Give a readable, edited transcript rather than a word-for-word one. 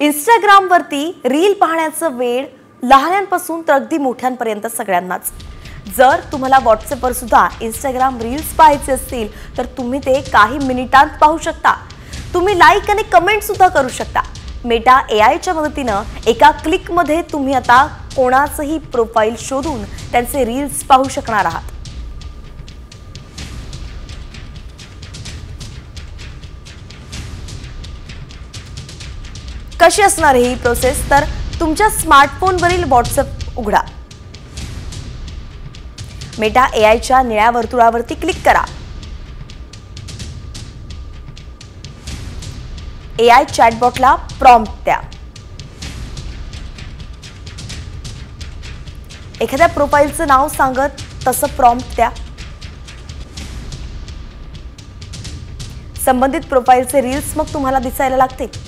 इंस्टाग्रामवरती रील पाहण्याचं वेळ लहानांपासून तर अगदी मोठ्यांपर्यंत सगळ्यांनाच। जर तुम्हाला व्हॉट्सअपवर सुद्धा इंस्टाग्राम रील्स पाहायचे असतील तर तुम्ही ते काही मिनिटांत पाहू शकता। तुम्ही लाईक आणि कमेंट सुद्धा करू शकता। मेटा एआयच्या मदतीने एका क्लिकमध्ये तुम्ही आता कोणाचंही प्रोफाइल शोधून त्यांचे रील्स पाहू शकणार आहात। कशी असणार ही प्रोसेस तर तुमच्या स्मार्टफोनवरील व्हॉट्सअप उघडा। मेटा एआयच्या निळ्या वर्तुळावरती क्लिक करा। एआय चॅटबॉटला प्रॉम्प्ट द्या। एखाद्या प्रोफाइलचं नाव सांगत तसं प्रॉम्प्ट द्या। संबंधित प्रोफाइलचे रील्स मग तुम्हाला दिसायला लागतील।